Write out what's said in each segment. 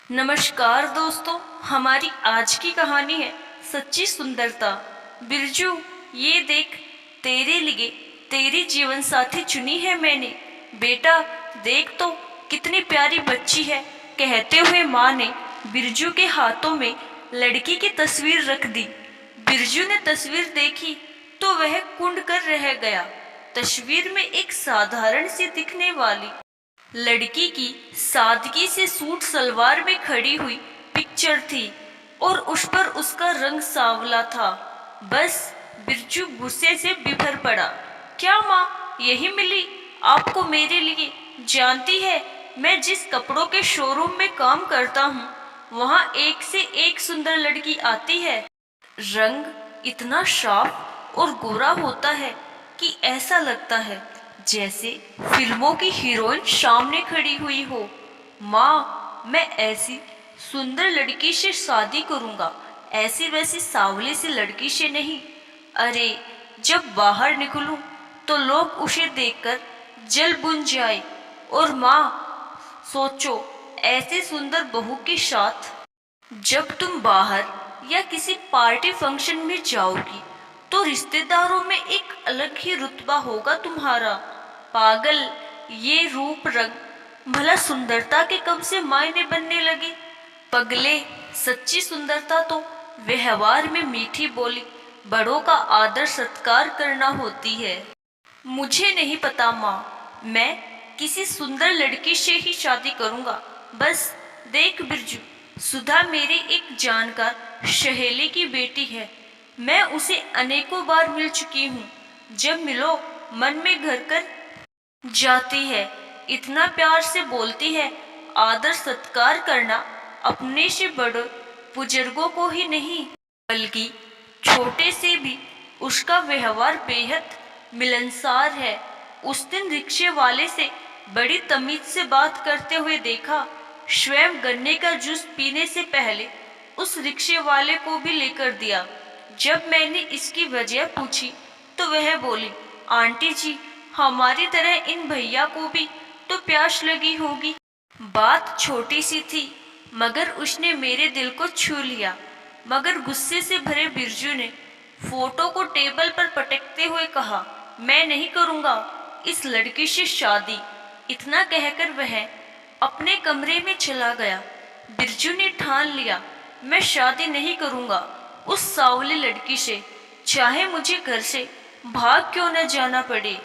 नमस्कार दोस्तों, हमारी आज की कहानी है सच्ची सुंदरता। बिरजू, ये देख, तेरे लिए तेरी जीवन साथी चुनी है मैंने। बेटा देख तो कितनी प्यारी बच्ची है। कहते हुए माँ ने बिरजू के हाथों में लड़की की तस्वीर रख दी। बिरजू ने तस्वीर देखी तो वह कुंड कर रह गया। तस्वीर में एक साधारण सी दिखने वाली लड़की की सादगी से सूट सलवार में खड़ी हुई पिक्चर थी और उस पर उसका रंग सांवला था। बस बिरजू गुस्से से बिफर पड़ा। क्या माँ, यही मिली आपको मेरे लिए? जानती है, मैं जिस कपड़ों के शोरूम में काम करता हूँ वहाँ एक से एक सुंदर लड़की आती है। रंग इतना साफ और गोरा होता है कि ऐसा लगता है जैसे फिल्मों की हीरोइन सामने खड़ी हुई हो। माँ, मैं ऐसी सुंदर लड़की से शादी करूंगा, ऐसी वैसी सांवली सी लड़की से नहीं। अरे, जब बाहर निकलूं तो लोग उसे देखकर जल बुन जाए। और माँ, सोचो, ऐसे सुंदर बहू के साथ जब तुम बाहर या किसी पार्टी फंक्शन में जाओगी तो रिश्तेदारों में एक अलग ही रुतबा होगा तुम्हारा। पागल, ये रूप रंग भला सुंदरता के कब से मायने बनने लगे? पगले, सच्ची सुंदरता तो व्यवहार में मीठी बोली, बड़ों का आदर सत्कार करना होती है। मुझे नहीं पता माँ, मैं किसी सुंदर लड़की से ही शादी करूंगा। बस देख बिरजू, सुधा मेरी एक जानकार सहेली की बेटी है। मैं उसे अनेकों बार मिल चुकी हूँ। जब मिलो मन में घर कर जाती है, इतना प्यार से बोलती है। आदर सत्कार करना अपने से बड़े बुजुर्गों को ही नहीं बल्कि छोटे से भी उसका व्यवहार बेहद मिलनसार है। उस दिन रिक्शे वाले से बड़ी तमीज से बात करते हुए देखा। स्वयं गन्ने का जूस पीने से पहले उस रिक्शे वाले को भी लेकर दिया। जब मैंने इसकी वजह पूछी तो वह बोली, आंटी जी, हमारी तरह इन भैया को भी तो प्यास लगी होगी। बात छोटी सी थी मगर उसने मेरे दिल को छू लिया। मगर गुस्से से भरे बिरजू ने फोटो को टेबल पर पटकते हुए कहा, मैं नहीं करूंगा इस लड़की से शादी। इतना कहकर वह अपने कमरे में चला गया। बिरजू ने ठान लिया, मैं शादी नहीं करूंगा उस सांवली लड़की से, चाहे मुझे घर से भाग क्यों न जाना पड़े।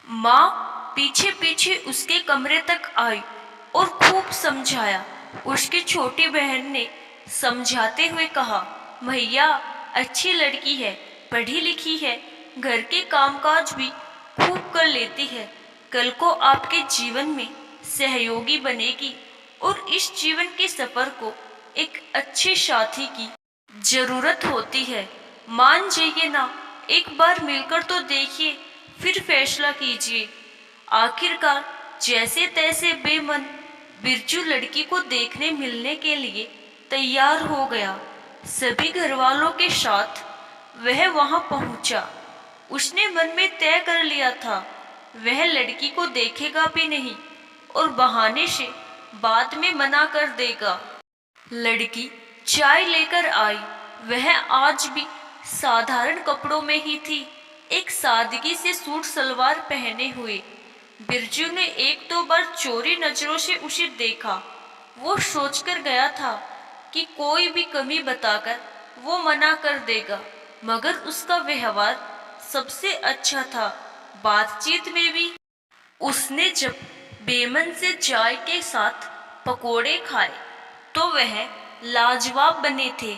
माँ पीछे पीछे उसके कमरे तक आई और खूब समझाया। उसकी छोटी बहन ने समझाते हुए कहा, भैया अच्छी लड़की है, पढ़ी लिखी है, घर के कामकाज भी खूब कर लेती है, कल को आपके जीवन में सहयोगी बनेगी और इस जीवन के सफर को एक अच्छे साथी की जरूरत होती है। मान जाइए ना, एक बार मिलकर तो देखिए, फिर फैसला कीजिए। आखिरकार जैसे तैसे बेमन बिरजू लड़की को देखने मिलने के लिए तैयार हो गया। सभी घर वालों के साथ वह वहां पहुंचा। उसने मन में तय कर लिया था वह लड़की को देखेगा भी नहीं और बहाने से बाद में मना कर देगा। लड़की चाय लेकर आई। वह आज भी साधारण कपड़ों में ही थी, एक सादगी से सूट सलवार पहने हुए। बिरजू ने एक दो बार चोरी नजरों से उसे देखा। वो सोचकर गया था कि कोई भी कमी बताकर वो मना कर देगा, मगर उसका व्यवहार सबसे अच्छा था। बातचीत में भी उसने जब बेमन से चाय के साथ पकोड़े खाए तो वह लाजवाब बने थे,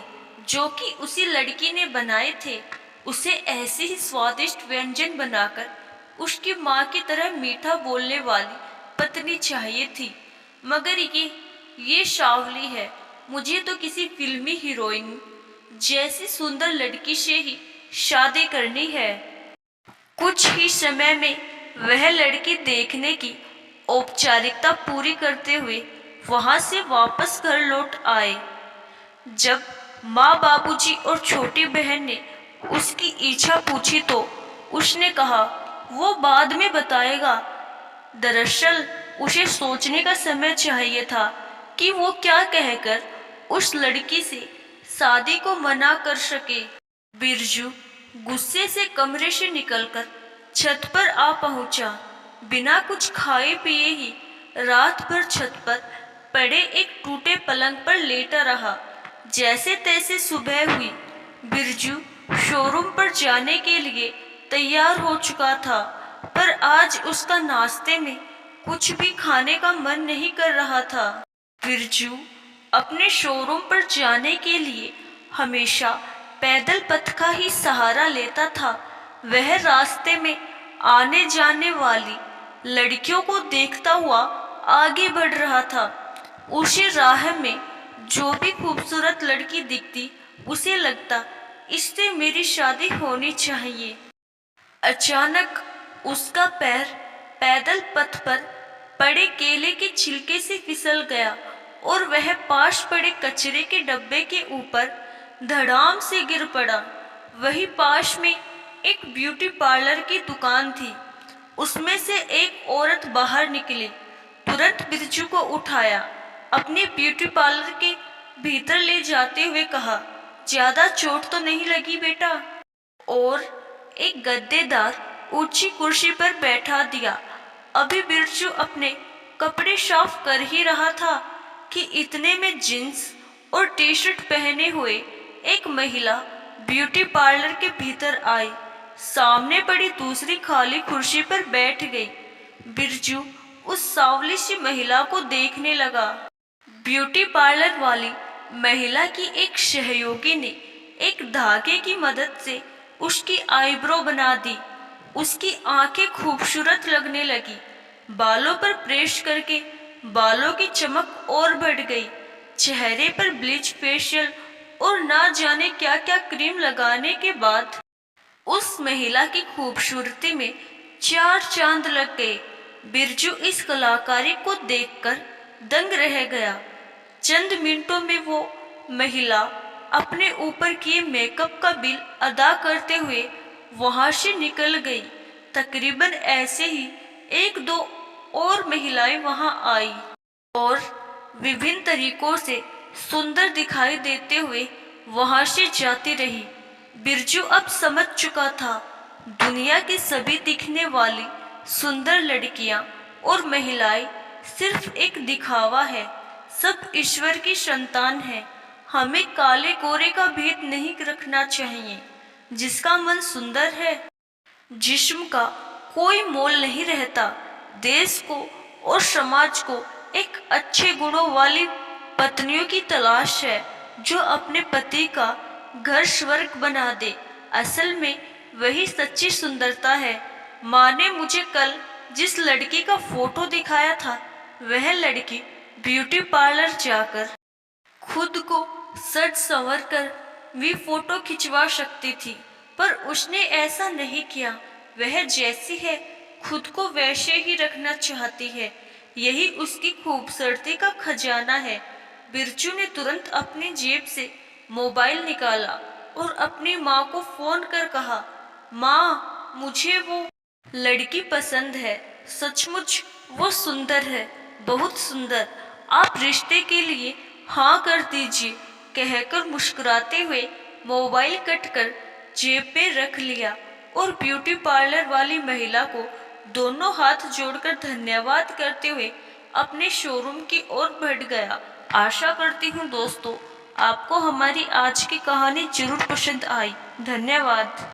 जो कि उसी लड़की ने बनाए थे। उसे ऐसे ही स्वादिष्ट व्यंजन बनाकर उसकी माँ की तरह मीठा बोलने वाली पत्नी चाहिए थी। मगर ये सांवली है, मुझे तो किसी फिल्मी हीरोइन जैसी सुंदर लड़की से ही शादी करनी है। कुछ ही समय में वह लड़की देखने की औपचारिकता पूरी करते हुए वहां से वापस घर लौट आए। जब माँ, बाबूजी और छोटी बहन ने उसकी इच्छा पूछी तो उसने कहा वो बाद में बताएगा। दरअसल उसे सोचने का समय चाहिए था। कि वो क्या कहकर उस लड़की से शादी को मना कर सके। बिरजू गुस्से से कमरे से निकलकर छत पर आ पहुंचा। बिना कुछ खाए पिए ही रात भर छत पर पड़े एक टूटे पलंग पर लेटा रहा। जैसे तैसे सुबह हुई। बिरजू शोरूम पर जाने के लिए तैयार हो चुका था, पर आज उसका नाश्ते में कुछ भी खाने का मन नहीं कर रहा था। बिरजू अपने शोरूम पर जाने के लिए हमेशा पैदल पथ का ही सहारा लेता था। वह रास्ते में आने जाने वाली लड़कियों को देखता हुआ आगे बढ़ रहा था। उसे राह में जो भी खूबसूरत लड़की दिखती, उसे लगता इससे मेरी शादी होनी चाहिए। अचानक उसका पैर पैदल पथ पर पड़े केले के छिलके से फिसल गया और वह पास पड़े कचरे के डब्बे के ऊपर धड़ाम से गिर पड़ा। वही पास में एक ब्यूटी पार्लर की दुकान थी। उसमें से एक औरत बाहर निकली, तुरंत बिरजू को उठाया, अपने ब्यूटी पार्लर के भीतर ले जाते हुए कहा, ज्यादा चोट तो नहीं लगी बेटा? और एक गद्देदार ऊंची कुर्सी पर बैठा दिया। अभी बिरजू अपने कपड़े साफ कर ही रहा था कि इतने में जींस और टी शर्ट पहने हुए एक महिला ब्यूटी पार्लर के भीतर आई। सामने पड़ी दूसरी खाली कुर्सी पर बैठ गई। बिरजू उस सांवली सी महिला को देखने लगा। ब्यूटी पार्लर वाली महिला की एक सहयोगी ने एक धागे की मदद से उसकी आईब्रो बना दी। उसकी आंखें खूबसूरत लगने लगी। बालों पर प्रेस करके बालों की चमक और बढ़ गई। चेहरे पर ब्लीच फेशियल और ना जाने क्या क्या क्रीम लगाने के बाद उस महिला की खूबसूरती में चार चांद लग गए। बिरजू इस कलाकारी को देखकर दंग रह गया। चंद मिनटों में वो महिला अपने ऊपर किए मेकअप का बिल अदा करते हुए वहां से निकल गई। तकरीबन ऐसे ही एक दो और महिलाएं वहां आई और विभिन्न तरीकों से सुंदर दिखाई देते हुए वहां से जाती रही। बिरजू अब समझ चुका था, दुनिया की सभी दिखने वाली सुंदर लड़कियां और महिलाएं सिर्फ एक दिखावा है। सब ईश्वर की संतान है। हमें काले गोरे का भेद नहीं रखना चाहिए। जिसका मन सुंदर है, जिस्म का कोई मोल नहीं रहता। देश को और समाज को एक अच्छे गुणों वाली पत्नियों की तलाश है, जो अपने पति का घर स्वर्ग बना दे। असल में वही सच्ची सुंदरता है। माँ ने मुझे कल जिस लड़की का फोटो दिखाया था, वह लड़की ब्यूटी पार्लर जाकर खुद को सज संवर कर भी फोटो खिंचवा सकती थी, पर उसने ऐसा नहीं किया। वह जैसी है खुद को वैसे ही रखना चाहती है। यही उसकी खूबसूरती का खजाना है। बिरजू ने तुरंत अपनी जेब से मोबाइल निकाला और अपनी माँ को फोन कर कहा, माँ, मुझे वो लड़की पसंद है। सचमुच वो सुंदर है, बहुत सुंदर। आप रिश्ते के लिए हाँ कर दीजिए, कहकर मुस्कुराते हुए मोबाइल कट कर जेब में रख लिया और ब्यूटी पार्लर वाली महिला को दोनों हाथ जोड़कर धन्यवाद करते हुए अपने शोरूम की ओर बढ़ गया। आशा करती हूँ दोस्तों, आपको हमारी आज की कहानी जरूर पसंद आई। धन्यवाद।